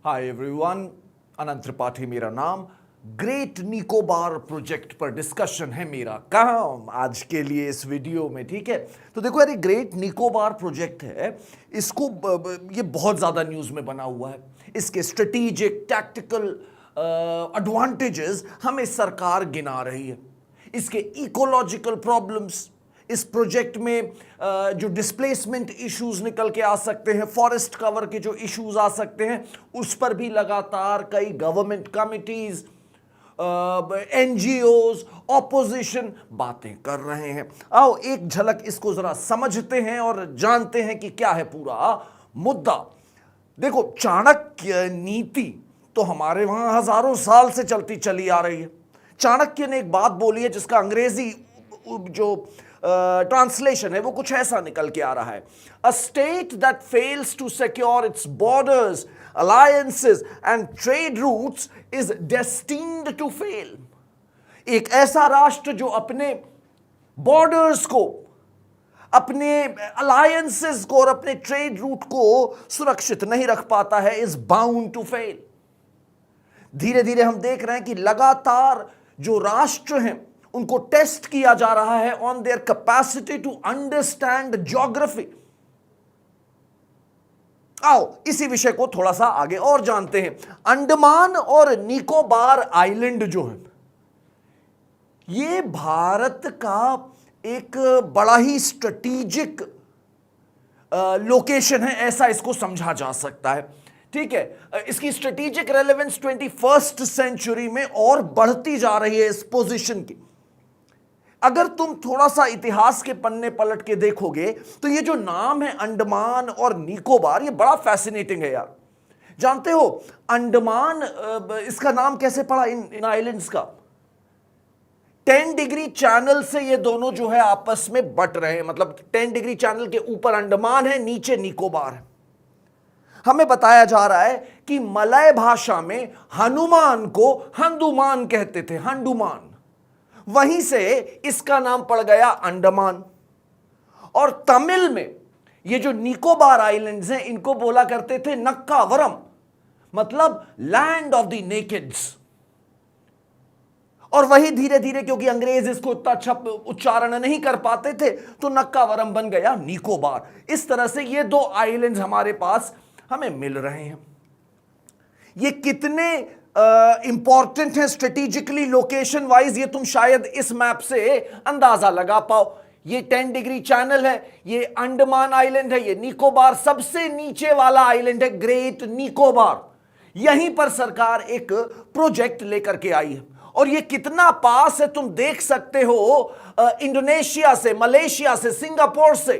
Hi everyone, अनंत त्रिपाठी मेरा नाम। Great Nicobar project पर डिस्कशन है मेरा काम आज के लिए इस वीडियो में। ठीक है, तो देखो यार, ये ग्रेट निकोबार प्रोजेक्ट है, इसको ये बहुत ज्यादा न्यूज में बना हुआ है। इसके स्ट्रेटेजिक टैक्टिकल एडवांटेजेस हमें सरकार गिना रही है। इसके इकोलॉजिकल प्रॉब्लम्स, इस प्रोजेक्ट में जो डिस्प्लेसमेंट इश्यूज निकल के आ सकते हैं, फॉरेस्ट कवर के जो इश्यूज आ सकते हैं, उस पर भी लगातार कई गवर्नमेंट कमिटीज, एनजीओज, ऑपोजिशन बातें कर रहे हैं। आओ एक झलक इसको जरा समझते हैं और जानते हैं कि क्या है पूरा मुद्दा। देखो, चाणक्य नीति तो हमारे वहां हजारों साल से चलती चली आ रही है। चाणक्य ने एक बात बोली है जिसका अंग्रेजी जो ट्रांसलेशन है वो कुछ ऐसा निकल के आ रहा है: a state that fails to secure its borders, alliances and trade routes is destined to fail. एक ऐसा राष्ट्र जो अपने बॉर्डर्स को, अपने अलायंसेस को और अपने ट्रेड रूट को सुरक्षित नहीं रख पाता है, इज बाउंड टू फेल। धीरे धीरे हम देख रहे हैं कि लगातार जो राष्ट्र हैं उनको टेस्ट किया जा रहा है on their capacity to understand geography. आओ इसी विषय को थोड़ा सा आगे और जानते हैं। अंडमान और निकोबार आइलैंड जो है, ये भारत का एक बड़ा ही स्ट्रेटेजिक लोकेशन है, ऐसा इसको समझा जा सकता है। ठीक है, इसकी स्ट्रेटेजिक रेलेवेंस 21st सेंचुरी में और बढ़ती जा रही है इस पोजीशन की। अगर तुम थोड़ा सा इतिहास के पन्ने पलट के देखोगे तो ये जो नाम है अंडमान और निकोबार, ये बड़ा फैसिनेटिंग है यार। जानते हो अंडमान, इसका नाम कैसे पड़ा इन आइलैंड्स का? 10 डिग्री चैनल से ये दोनों जो है आपस में बट रहे हैं। मतलब 10 डिग्री चैनल के ऊपर अंडमान है, नीचे निकोबार है। हमें बताया जा रहा है कि मलय भाषा में हनुमान को हंदुमान कहते थे, हंडुमान। वहीं से इसका नाम पड़ गया अंडमान। और तमिल में ये जो निकोबार आइलैंड्स हैं, इनको बोला करते थे नक्कावरम, मतलब लैंड ऑफ द नेकेड्स। और वही धीरे धीरे, क्योंकि अंग्रेज इसको इतना अच्छा उच्चारण नहीं कर पाते थे, तो नक्कावरम बन गया निकोबार। इस तरह से ये दो आइलैंड्स हमारे पास हमें मिल रहे हैं। ये कितने इंपॉर्टेंट है स्ट्रेटेजिकली लोकेशन वाइज, ये तुम शायद इस मैप से अंदाजा लगा पाओ। ये 10 डिग्री चैनल है, ये अंडमान आइलैंड है, ये निकोबार सबसे नीचे वाला आइलैंड है, ग्रेट निकोबार। यहीं पर सरकार एक प्रोजेक्ट लेकर के आई है और ये कितना पास है तुम देख सकते हो, इंडोनेशिया से, मलेशिया से, सिंगापुर से।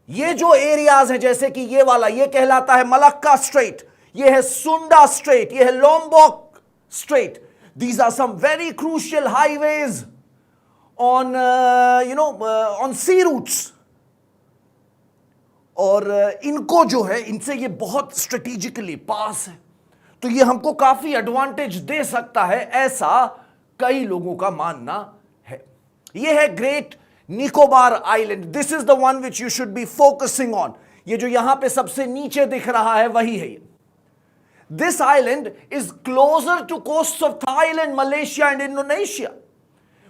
ये जो एरियाज है, जैसे कि ये वाला, ये कहलाता है मलक्का स्ट्रेट, ये है सुंडा स्ट्रेट, ये है Lombok strait. These are some very crucial highways on on sea routes. और इनको जो है, इनसे ये बहुत स्ट्रेटेजिकली पास है, तो ये हमको काफी एडवांटेज दे सकता है, ऐसा कई लोगों का मानना है। ये है great Nicobar island. This is the one which you should be focusing on. ये जो यहां पे सबसे नीचे दिख रहा है वही है। This island is closer to coast of Thailand, Malaysia and Indonesia.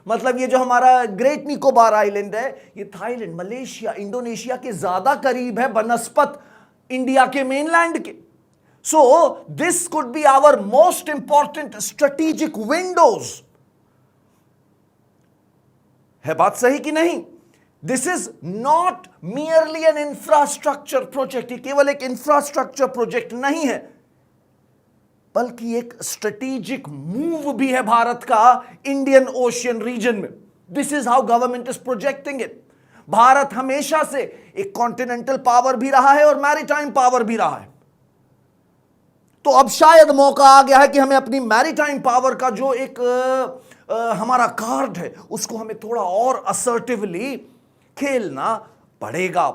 मतलब ये जो हमारा ग्रेट निकोबार आइलैंड है, ये थाईलैंड, मलेशिया, इंडोनेशिया के ज्यादा करीब है बनस्पत इंडिया के मेनलैंड के। So this could be our most important strategic windows. है बात सही कि नहीं? This is not merely an infrastructure project. ये केवल एक इंफ्रास्ट्रक्चर प्रोजेक्ट नहीं है, बल्कि एक स्ट्रेटेजिक मूव भी है भारत का इंडियन ओशियन रीजन में। This is how government is projecting it. Bharat हमेशा से एक कॉन्टिनेंटल पावर भी रहा है और मैरीटाइम पावर भी रहा है। तो अब शायद मौका आ गया है कि हमें अपनी मैरीटाइम पावर का जो एक हमारा कार्ड है, उसको हमें थोड़ा और असर्टिवली खेलना पड़ेगा।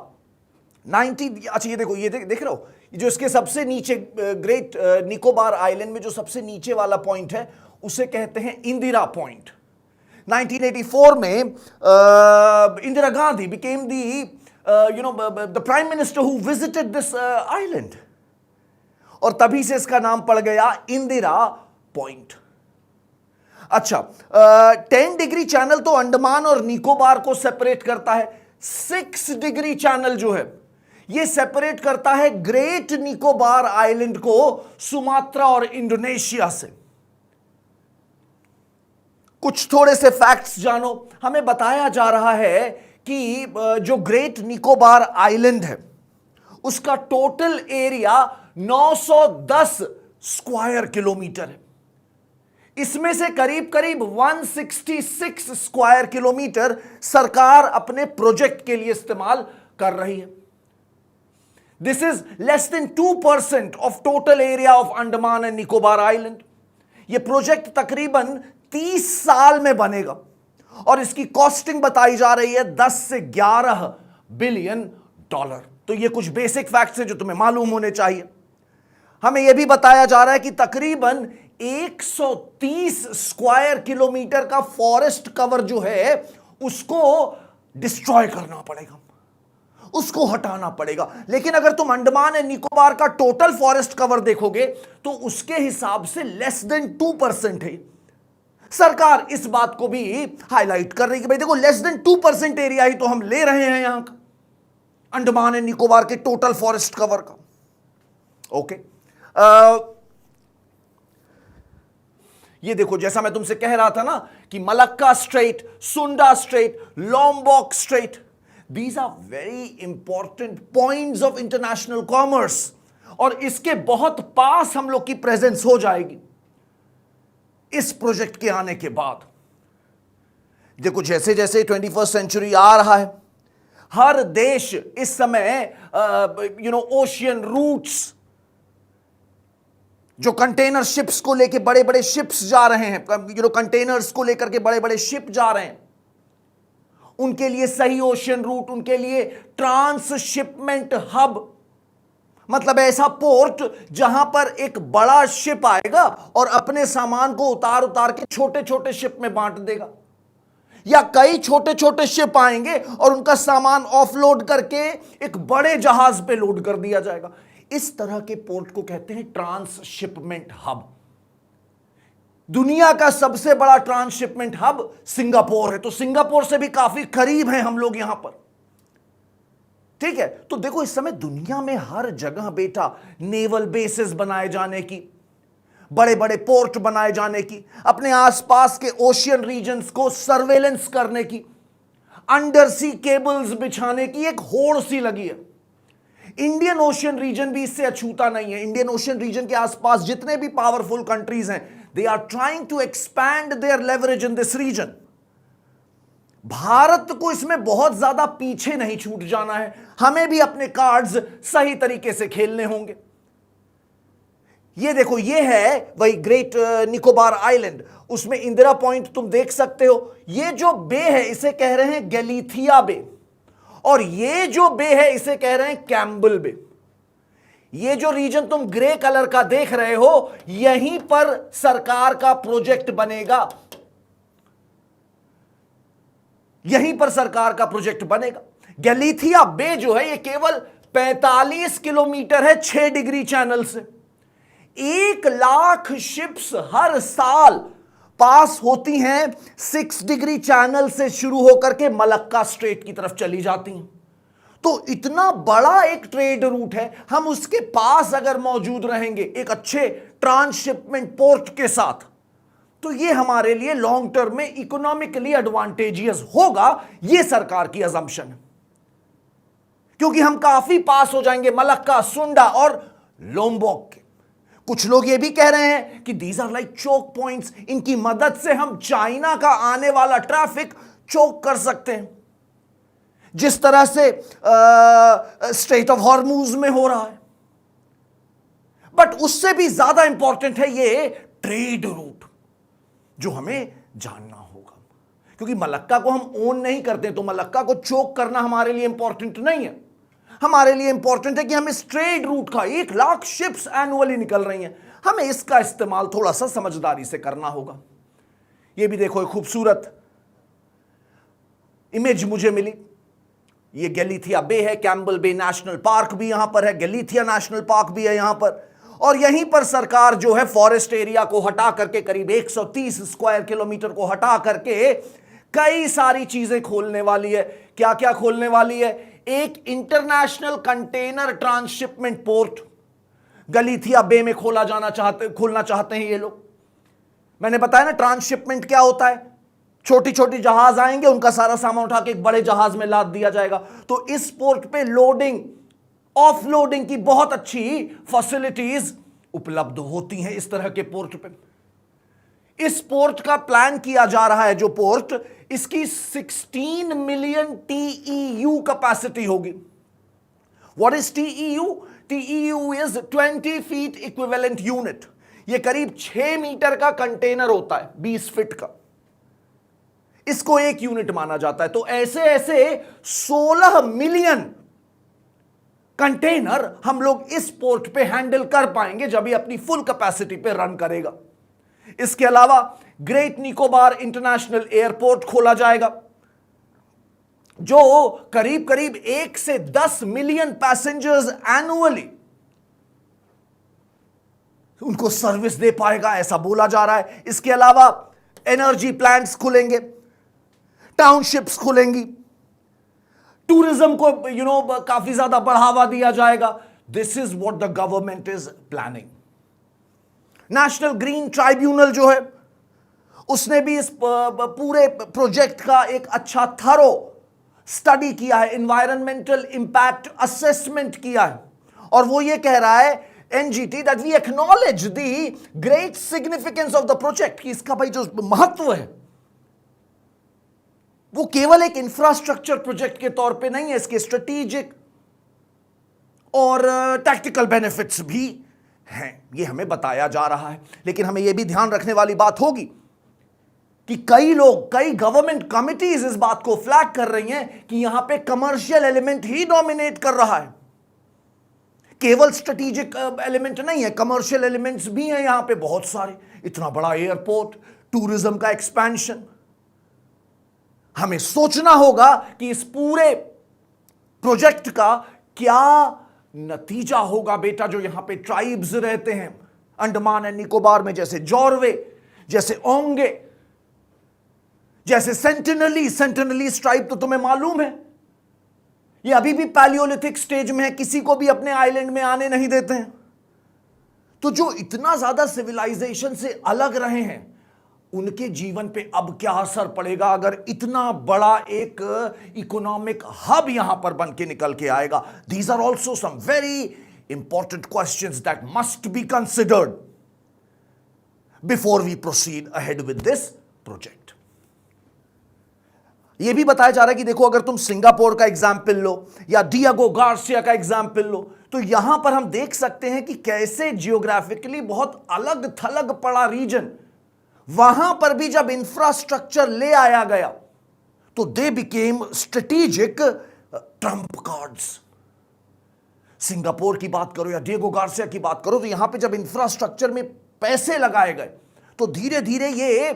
90, अच्छा ये देखो, ये देख रहे हो, जो इसके सबसे नीचे ग्रेट निकोबार आइलैंड में जो सबसे नीचे वाला पॉइंट है, उसे कहते हैं इंदिरा पॉइंट। 1984 में Indira Gandhi became the prime minister who visited this island. और तभी से इसका नाम पड़ गया इंदिरा पॉइंट। अच्छा, 10 डिग्री चैनल तो अंडमान और निकोबार को सेपरेट करता है। 6 डिग्री चैनल जो है यह सेपरेट करता है ग्रेट निकोबार आइलैंड को सुमात्रा और इंडोनेशिया से। कुछ थोड़े से फैक्ट्स जानो। हमें बताया जा रहा है कि जो ग्रेट निकोबार आइलैंड है उसका टोटल एरिया 910 स्क्वायर किलोमीटर है। इसमें से करीब करीब 166 स्क्वायर किलोमीटर सरकार अपने प्रोजेक्ट के लिए इस्तेमाल कर रही है। This is less than 2% of total area of Andaman and Nicobar island. यह प्रोजेक्ट तकरीबन 30 साल में बनेगा और इसकी कॉस्टिंग बताई जा रही है 10 से 11 बिलियन डॉलर। तो ये कुछ बेसिक फैक्ट्स हैं जो तुम्हें मालूम होने चाहिए। हमें यह भी बताया जा रहा है कि तकरीबन 130 स्क्वायर किलोमीटर का फॉरेस्ट कवर जो है उसको डिस्ट्रॉय करना पड़ेगा, उसको हटाना पड़ेगा। लेकिन अगर तुम अंडमान एंड निकोबार का टोटल फॉरेस्ट कवर देखोगे तो उसके हिसाब से लेस देन 2% है। सरकार इस बात को भी हाईलाइट कर रही है कि भाई देखो, लेस देन 2% एरिया ही तो हम ले रहे हैं यहां का, अंडमान एंड निकोबार के टोटल फॉरेस्ट कवर का। ओके, ये देखो, जैसा मैं तुमसे कह रहा था ना कि Malacca strait, Sunda strait, Lombok strait, these are very important points of international commerce और इसके बहुत पास हम लोग की प्रेजेंस हो जाएगी इस प्रोजेक्ट के आने के बाद। देखो, जैसे जैसे 21st सेंचुरी आ रहा है, हर देश इस समय ओशियन रूट्स, जो कंटेनर शिप्स को लेके बड़े बड़े शिप्स जा रहे हैं, कंटेनर्स को लेकर के बड़े बड़े शिप जा रहे हैं, उनके लिए सही ओशियन रूट, उनके लिए ट्रांसशिपमेंट हब, मतलब ऐसा पोर्ट जहां पर एक बड़ा शिप आएगा और अपने सामान को उतार उतार के छोटे छोटे शिप में बांट देगा, या कई छोटे छोटे शिप आएंगे और उनका सामान ऑफलोड करके एक बड़े जहाज पे लोड कर दिया जाएगा। इस तरह के पोर्ट को कहते हैं ट्रांसशिपमेंट हब। दुनिया का सबसे बड़ा ट्रांसशिपमेंट हब सिंगापुर है, तो सिंगापुर से भी काफी करीब हैं हम लोग यहां पर। ठीक है, तो देखो, इस समय दुनिया में हर जगह बेटा नेवल बेसेस बनाए जाने की, बड़े बड़े पोर्ट बनाए जाने की, अपने आसपास के ओशियन रीजन्स को सर्वेलेंस करने की, अंडर सी केबल्स बिछाने की एक होड़ सी लगी है। इंडियन ओशियन रीजन भी इससे अछूता नहीं है। इंडियन ओशियन रीजन के आसपास जितने भी पावरफुल कंट्रीज हैं, they are trying to expand their leverage in this region. Bharat को इसमें बहुत ज्यादा पीछे नहीं छूट जाना है, हमें भी अपने कार्ड्स सही तरीके से खेलने होंगे। ये देखो, ये है वही ग्रेट निकोबार आइलैंड, उसमें इंदिरा पॉइंट तुम देख सकते हो। ये जो बे है इसे कह रहे हैं गैलीथिया बे, और ये जो बे है इसे कह रहे हैं कैम्बल बे। ये जो रीजन तुम ग्रे कलर का देख रहे हो, यहीं पर सरकार का प्रोजेक्ट बनेगा, यहीं पर सरकार का प्रोजेक्ट बनेगा। गैलीथिया बे जो है ये केवल 45 किलोमीटर है 6 डिग्री चैनल से। 1 लाख शिप्स हर साल पास होती हैं 6 डिग्री चैनल से शुरू होकर के मलक्का स्ट्रेट की तरफ चली जाती हैं। तो इतना बड़ा एक ट्रेड रूट है, हम उसके पास अगर मौजूद रहेंगे एक अच्छे ट्रांसशिपमेंट पोर्ट के साथ, तो ये हमारे लिए लॉन्ग टर्म में इकोनॉमिकली एडवांटेजियस होगा। ये सरकार की अजम्पशन है, क्योंकि हम काफी पास हो जाएंगे मलक्का, सुंडा और लोम्बोक के। कुछ लोग ये भी कह रहे हैं कि these are like choke points, इनकी मदद से हम चाइना का आने वाला ट्रैफिक चोक कर सकते हैं, जिस तरह से स्ट्रेट ऑफ हॉर्मूज में हो रहा है। बट उससे भी ज्यादा इंपॉर्टेंट है ये ट्रेड रूट, जो हमें जानना होगा, क्योंकि मलक्का को हम ओन नहीं करते, तो मलक्का को चोक करना हमारे लिए इंपॉर्टेंट नहीं है। हमारे लिए इंपॉर्टेंट है कि हम इस ट्रेड रूट का 1 लाख शिप्स एनुअली निकल रही हैं, हमें इसका इस्तेमाल थोड़ा सा समझदारी से करना होगा। ये भी देखो, एक खूबसूरत इमेज मुझे मिली। ये गैलीथिया बे है, कैम्बल बे नेशनल पार्क भी यहां पर है, गैलीथिया नेशनल पार्क भी है यहां पर, और यहीं पर सरकार जो है फॉरेस्ट एरिया को हटा करके करीब 130 स्क्वायर किलोमीटर को हटा करके कई सारी चीजें खोलने वाली है। क्या क्या खोलने वाली है? एक इंटरनेशनल कंटेनर ट्रांसशिपमेंट पोर्ट गलीथिया बे में खोलना चाहते हैं ये लोग। मैंने बताया ना ट्रांसशिपमेंट क्या होता है, छोटी छोटी जहाज आएंगे, उनका सारा सामान उठा के एक बड़े जहाज में लाद दिया जाएगा। तो इस पोर्ट पे लोडिंग ऑफलोडिंग की बहुत अच्छी फैसिलिटीज उपलब्ध होती हैं इस तरह के पोर्ट पे। इस पोर्ट का प्लान किया जा रहा है, जो पोर्ट, इसकी 16 मिलियन TEU कैपेसिटी होगी। What is TEU? TEU is 20 feet equivalent unit. यह करीब 6 मीटर का कंटेनर होता है, 20 फीट का, इसको एक यूनिट माना जाता है। तो ऐसे ऐसे 16 मिलियन कंटेनर हम लोग इस पोर्ट पे हैंडल कर पाएंगे जब ये अपनी फुल कैपेसिटी पे रन करेगा। इसके अलावा ग्रेट निकोबार इंटरनेशनल एयरपोर्ट खोला जाएगा, जो करीब करीब 1 से 10 मिलियन पैसेंजर्स एनुअली उनको सर्विस दे पाएगा, ऐसा बोला जा रहा है। इसके अलावा एनर्जी प्लांट्स खुलेंगे, टाउनशिप्स खुलेंगी, टूरिज्म को काफी ज्यादा बढ़ावा दिया जाएगा। This is what the government is planning. National green tribunal जो है उसने भी इस पूरे प्रोजेक्ट का एक अच्छा थरो स्टडी किया है, एनवायरमेंटल इंपैक्ट असेसमेंट किया है, और वो ये कह रहा है NGT that we acknowledge the great significance of the project, कि इसका भाई जो महत्व है वो केवल एक इंफ्रास्ट्रक्चर प्रोजेक्ट के तौर पे नहीं है, इसके स्ट्रेटेजिक और टैक्टिकल बेनिफिट्स भी हैं, ये हमें बताया जा रहा है। लेकिन हमें यह भी ध्यान रखने वाली बात होगी कि कई लोग, कई गवर्नमेंट कमिटीज इस बात को फ्लैग कर रही हैं कि यहां पे कमर्शियल एलिमेंट ही डोमिनेट कर रहा है। केवल स्ट्रेटेजिक एलिमेंट नहीं है, कमर्शियल एलिमेंट्स भी हैं यहां पे बहुत सारे। इतना बड़ा एयरपोर्ट, टूरिज्म का एक्सपेंशन, हमें सोचना होगा कि इस पूरे प्रोजेक्ट का क्या नतीजा होगा बेटा। जो यहां पे ट्राइब्स रहते हैं अंडमान एंड निकोबार में, जैसे जॉर्वे, जैसे ओंगे, जैसे सेंटिनलीज ट्राइब, तो तुम्हें मालूम है ये अभी भी पैलियोलिथिक स्टेज में है, किसी को भी अपने आइलैंड में आने नहीं देते हैं। तो जो इतना ज्यादा सिविलाइजेशन से अलग रहे हैं, उनके जीवन पे अब क्या असर पड़ेगा अगर इतना बड़ा एक इकोनॉमिक हब यहां पर बन के निकल के आएगा। These are also some very important questions that must be considered before we proceed ahead with this project. यह भी बताया जा रहा है कि देखो, अगर तुम सिंगापुर का एग्जाम्पल लो या डिएगो गार्सिया का एग्जाम्पल लो, तो यहां पर हम देख सकते हैं कि कैसे जियोग्राफिकली बहुत अलग थलग पड़ा रीजन, वहां पर भी जब इंफ्रास्ट्रक्चर ले आया गया तो they became strategic Trump cards. Singapore की बात करो या डिएगो गार्सिया की बात करो, तो यहां पे जब इंफ्रास्ट्रक्चर में पैसे लगाए गए तो धीरे धीरे ये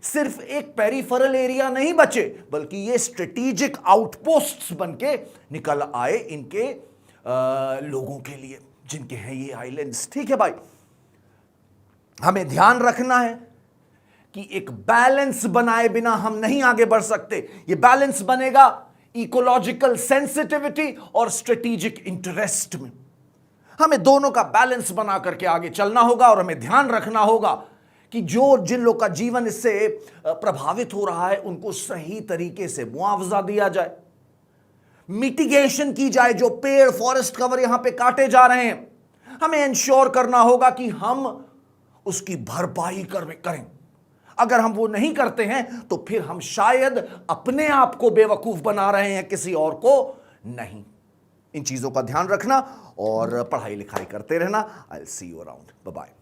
सिर्फ एक पेरिफेरल एरिया नहीं बचे, बल्कि ये स्ट्रेटेजिक आउटपोस्ट्स बन के निकल आए इनके लोगों के लिए, जिनके हैं ये आइलैंड्स। ठीक है भाई, हमें ध्यान रखना है कि एक बैलेंस बनाए बिना हम नहीं आगे बढ़ सकते। ये बैलेंस बनेगा इकोलॉजिकल सेंसिटिविटी और स्ट्रेटेजिक इंटरेस्ट में। हमें दोनों का बैलेंस बना करके आगे चलना होगा, और हमें ध्यान रखना होगा कि जिन लोग का जीवन इससे प्रभावित हो रहा है उनको सही तरीके से मुआवजा दिया जाए, मिटिगेशन की जाए। जो पेड़, फॉरेस्ट कवर यहां पे काटे जा रहे हैं, हमें इंश्योर करना होगा कि हम उसकी भरपाई करें। अगर हम वो नहीं करते हैं तो फिर हम शायद अपने आप को बेवकूफ बना रहे हैं, किसी और को नहीं। इन चीजों का ध्यान रखना और पढ़ाई लिखाई करते रहना। I will see you around. Bye bye.